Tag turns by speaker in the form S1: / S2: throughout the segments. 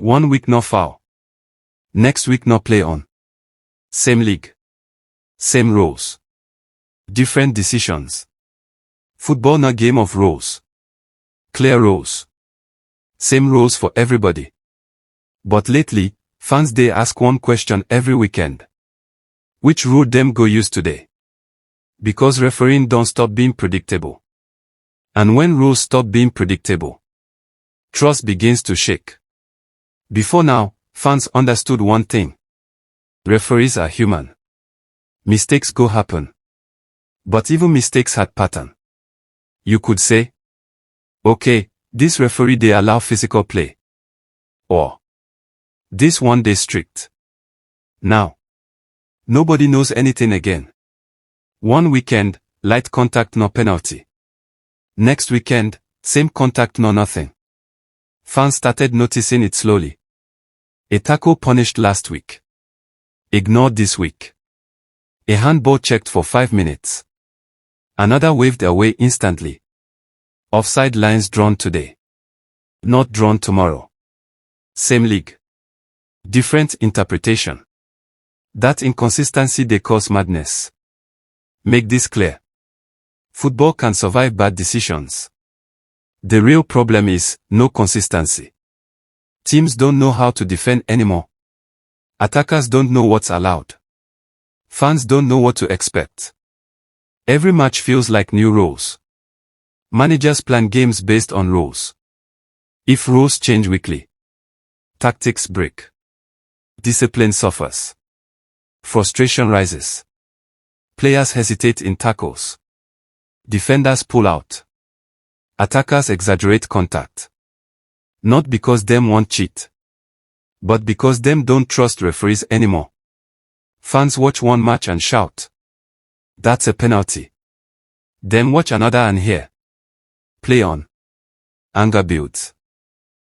S1: 1 week no foul. Next week no play on. Same league. Same rules. Different decisions. Football no game of rules. Clear rules. Same rules for everybody. But lately, fans they ask one question every weekend. Which rule them go use today? Because refereeing don't stop being predictable. And when rules stop being predictable, trust begins to shake. Before now, fans understood one thing. Referees are human. Mistakes go happen. But even mistakes had pattern. You could say, okay, this referee they allow physical play. Or, this one they strict. Now, nobody knows anything again. One weekend, light contact no penalty. Next weekend, same contact no nothing. Fans started noticing it slowly. A tackle punished last week. Ignored this week. A handball checked for 5 minutes. Another waved away instantly. Offside lines drawn today. Not drawn tomorrow. Same league. Different interpretation. That inconsistency they cause madness. Make this clear. Football can survive bad decisions. The real problem is no consistency. Teams don't know how to defend anymore. Attackers don't know what's allowed. Fans don't know what to expect. Every match feels like new rules. Managers plan games based on rules. If rules change weekly, tactics break. Discipline suffers. Frustration rises. Players hesitate in tackles. Defenders pull out. Attackers exaggerate contact. Not because them want cheat, but because them don't trust referees anymore. Fans watch one match and shout, "That's a penalty." Then watch another and hear, "Play on." Anger builds.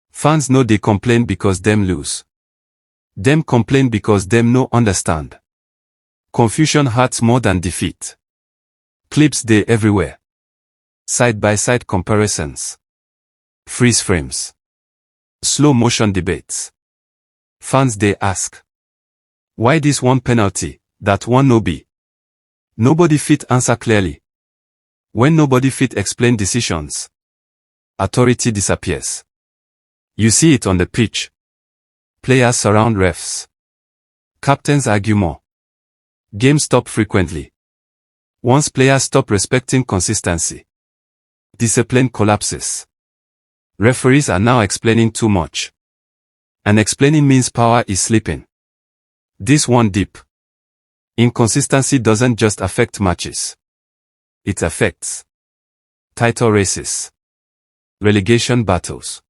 S1: Fans know they complain because them lose. Them complain because them no understand. Confusion hurts more than defeat. Clips they everywhere. Side-by-side comparisons. Freeze frames. Slow motion debates. Fans they ask, why this one penalty, that one no be? Nobody fit answer clearly. When nobody fit explain decisions, authority disappears. You see it on the pitch. Players surround refs. Captains argue more. Games stop frequently. Once players stop respecting consistency, discipline collapses. Referees are now explaining too much. And explaining means power is sleeping. This one deep. Inconsistency doesn't just affect matches. It affects title races, relegation battles,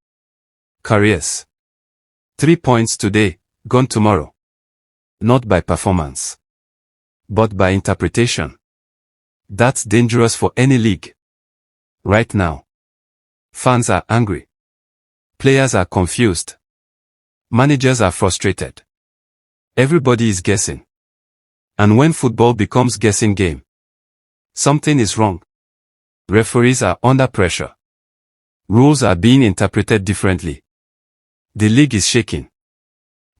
S1: careers. 3 points today, gone tomorrow. Not by performance, but by interpretation. That's dangerous for any league. Right now, fans are angry. Players are confused. Managers are frustrated. Everybody is guessing. And when football becomes guessing game, something is wrong. Referees are under pressure. Rules are being interpreted differently. The league is shaking.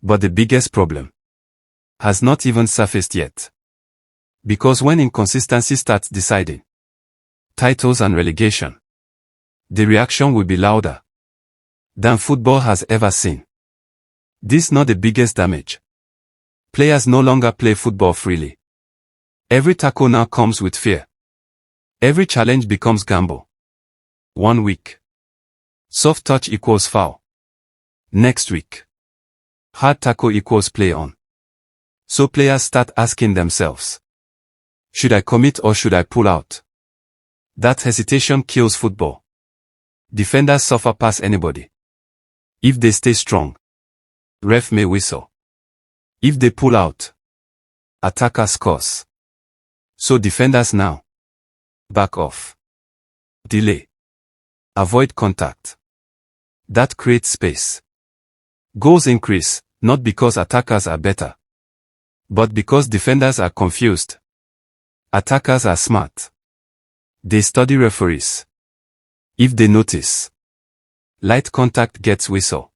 S1: But the biggest problem has not even surfaced yet. Because when inconsistency starts deciding titles and relegation, the reaction will be louder than football has ever seen. This is not the biggest damage. Players no longer play football freely. Every tackle now comes with fear. Every challenge becomes gamble. 1 week, soft touch equals foul. Next week, hard tackle equals play on. So players start asking themselves, should I commit or should I pull out? That hesitation kills football. Defenders suffer past anybody. If they stay strong, ref may whistle. If they pull out, attacker scores. So defenders now back off. Delay. Avoid contact. That creates space. Goals increase, not because attackers are better, but because defenders are confused. Attackers are smart. They study referees. If they notice light contact gets whistle,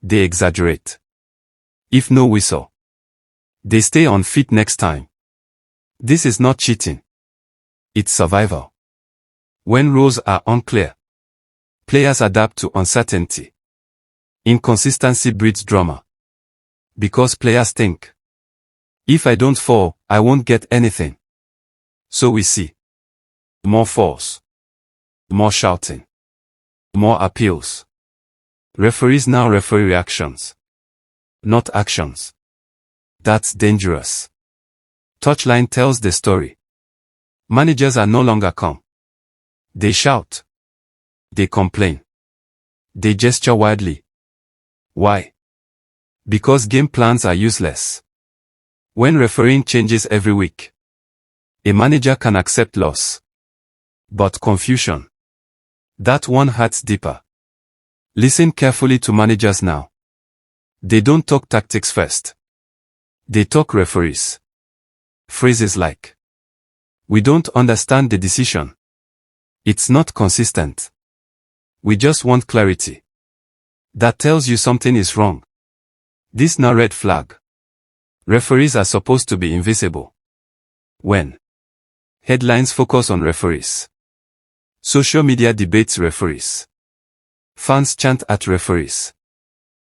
S1: They exaggerate. If no whistle, they stay on feet next time. This is not cheating. It's survival. When rules are unclear, players adapt to uncertainty. Inconsistency breeds drama. Because players think, if I don't fall, I won't get anything. So we see more falls, more shouting, more appeals. Referees now referee reactions, not actions. That's dangerous. Touchline tells the story. Managers are no longer calm. They shout. They complain. They gesture wildly. Why? Because game plans are useless. When refereeing changes every week, a manager can accept loss. But confusion, that one hurts deeper. Listen carefully to managers now. They don't talk tactics first. They talk referees. Phrases like, we don't understand the decision. It's not consistent. We just want clarity. That tells you something is wrong. This now red flag. Referees are supposed to be invisible. When headlines focus on referees, social media debates referees, fans chant at referees,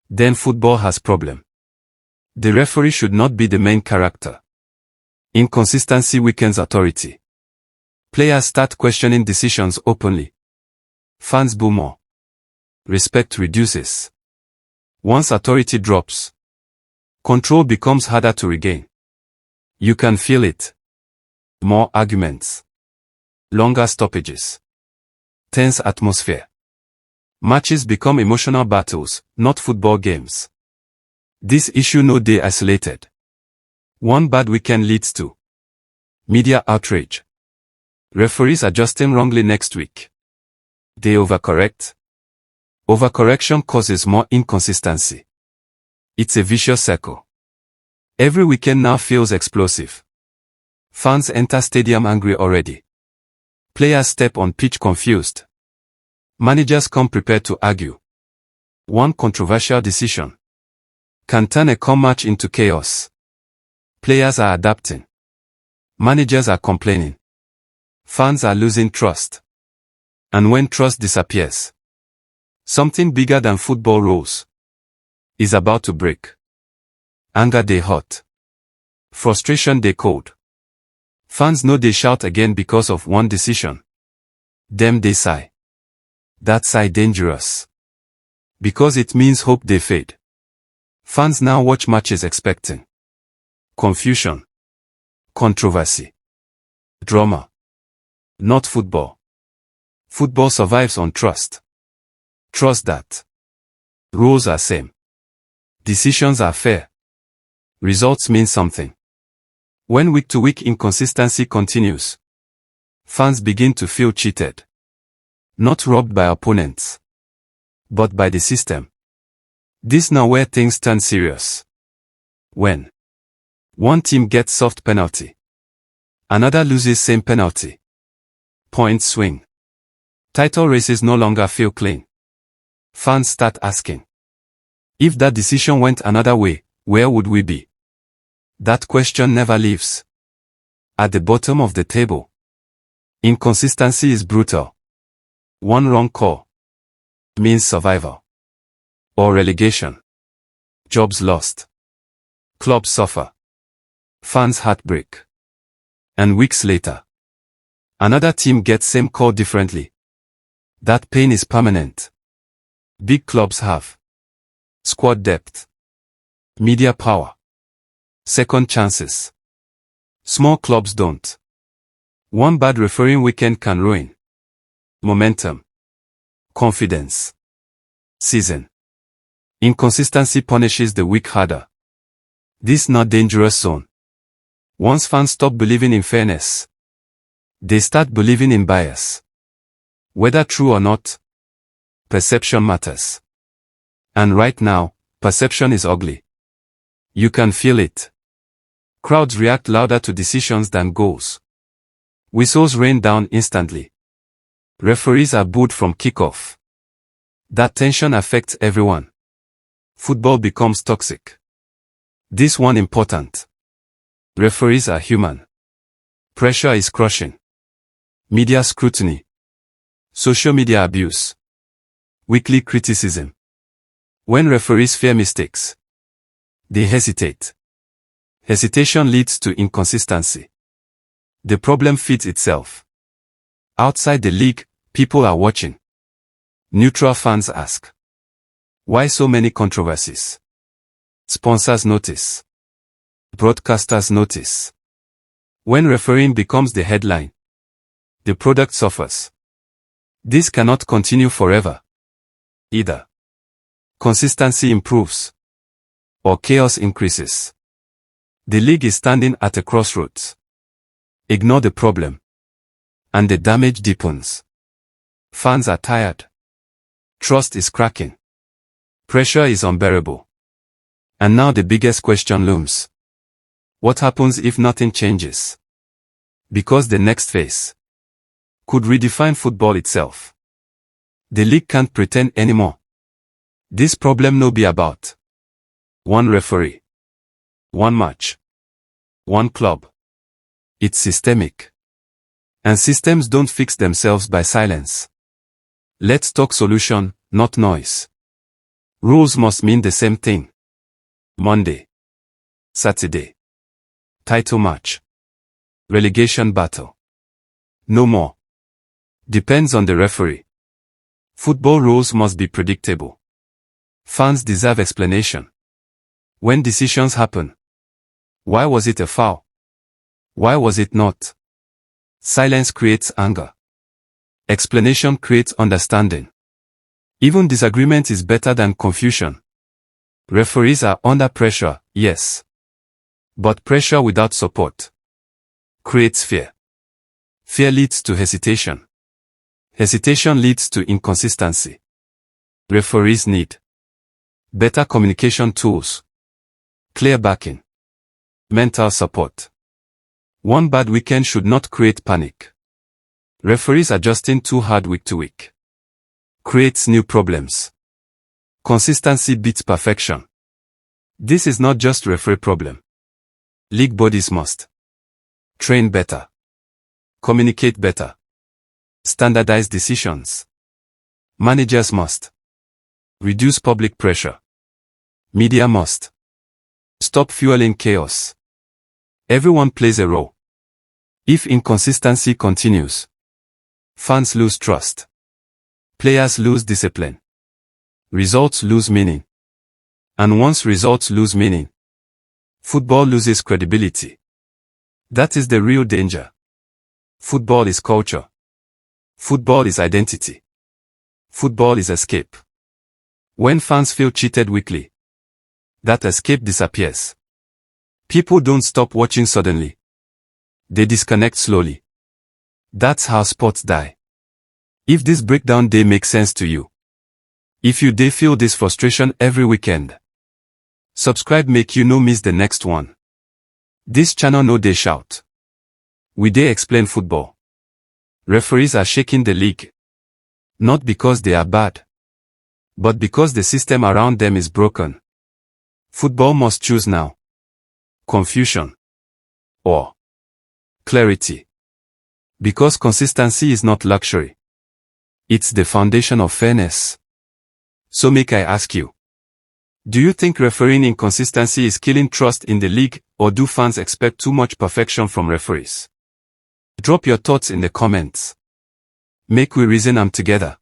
S1: then football has problem. The referee should not be the main character. Inconsistency weakens authority. Players start questioning decisions openly. Fans boo more. Respect reduces. Once authority drops, control becomes harder to regain. You can feel it. More arguments. Longer stoppages. Tense atmosphere. Matches become emotional battles, not football games. This issue no day isolated. One bad weekend leads to media outrage. Referees adjusting wrongly next week. They overcorrect. Overcorrection causes more inconsistency. It's a vicious circle. Every weekend now feels explosive. Fans enter stadium angry already. Players step on pitch confused. Managers come prepared to argue. One controversial decision can turn a calm match into chaos. Players are adapting. Managers are complaining. Fans are losing trust. And when trust disappears, something bigger than football rules is about to break. Anger they hot. Frustration they cold. Fans know they shout again because of one decision. Them they sigh. That sigh dangerous. Because it means hope they fade. Fans now watch matches expecting confusion, controversy, drama. Not football. Football survives on trust. Trust that rules are same. Decisions are fair. Results mean something. When week-to-week inconsistency continues, fans begin to feel cheated. Not robbed by opponents, but by the system. This now where things turn serious. When one team gets soft penalty, another loses same penalty. Points swing. Title races no longer feel clean. Fans start asking, if that decision went another way, where would we be? That question never leaves. At the bottom of the table, inconsistency is brutal. One wrong call means survival or relegation. Jobs lost. Clubs suffer. Fans heartbreak. And weeks later, another team gets same call differently. That pain is permanent. Big clubs have squad depth, media power, second chances. Small clubs don't. One bad refereeing weekend can ruin momentum, confidence, season. Inconsistency punishes the weak harder. This not dangerous zone. Once fans stop believing in fairness, they start believing in bias. Whether true or not, perception matters. And right now, perception is ugly. You can feel it. Crowds react louder to decisions than goals. Whistles rain down instantly. Referees are booed from kickoff. That tension affects everyone. Football becomes toxic. This one important. Referees are human. Pressure is crushing. Media scrutiny. Social media abuse. Weekly criticism. When referees fear mistakes, they hesitate. Hesitation leads to inconsistency. The problem feeds itself. Outside the league, people are watching. Neutral fans ask, why so many controversies? Sponsors notice. Broadcasters notice. When refereeing becomes the headline, the product suffers. This cannot continue forever. Either consistency improves or chaos increases. The league is standing at a crossroads. Ignore the problem, and the damage deepens. Fans are tired. Trust is cracking. Pressure is unbearable. And now the biggest question looms. What happens if nothing changes? Because the next phase could redefine football itself. The league can't pretend anymore. This problem no be about one referee, one match, one club. It's systemic. And systems don't fix themselves by silence. Let's talk solution, not noise. Rules must mean the same thing. Monday, Saturday, title match, relegation battle. No more. Depends on the referee. Football rules must be predictable. Fans deserve explanation. When decisions happen, why was it a foul? Why was it not? Silence creates anger. Explanation creates understanding. Even disagreement is better than confusion. Referees are under pressure, yes. But pressure without support creates fear. Fear leads to hesitation. Hesitation leads to inconsistency. Referees need better communication tools, clear backing, mental support. One bad weekend should not create panic. Referees adjusting too hard week to week creates new problems. Consistency beats perfection. This is not just referee problem. League bodies must train better, communicate better, standardize decisions. Managers must reduce public pressure. Media must stop fueling chaos. Everyone plays a role. If inconsistency continues, fans lose trust. Players lose discipline. Results lose meaning. And once results lose meaning, football loses credibility. That is the real danger. Football is culture. Football is identity. Football is escape. When fans feel cheated weekly, that escape disappears. People don't stop watching suddenly. They disconnect slowly. That's how sports die. If this breakdown day makes sense to you, if you dey feel this frustration every weekend, subscribe make you no miss the next one. This channel no dey shout. We dey explain football. Referees are shaking the league. Not because they are bad, but because the system around them is broken. Football must choose now. Confusion or clarity. Because consistency is not luxury. It's the foundation of fairness. So make I ask you, do you think refereeing inconsistency is killing trust in the league, or do fans expect too much perfection from referees? Drop your thoughts in the comments. Make we reason them together.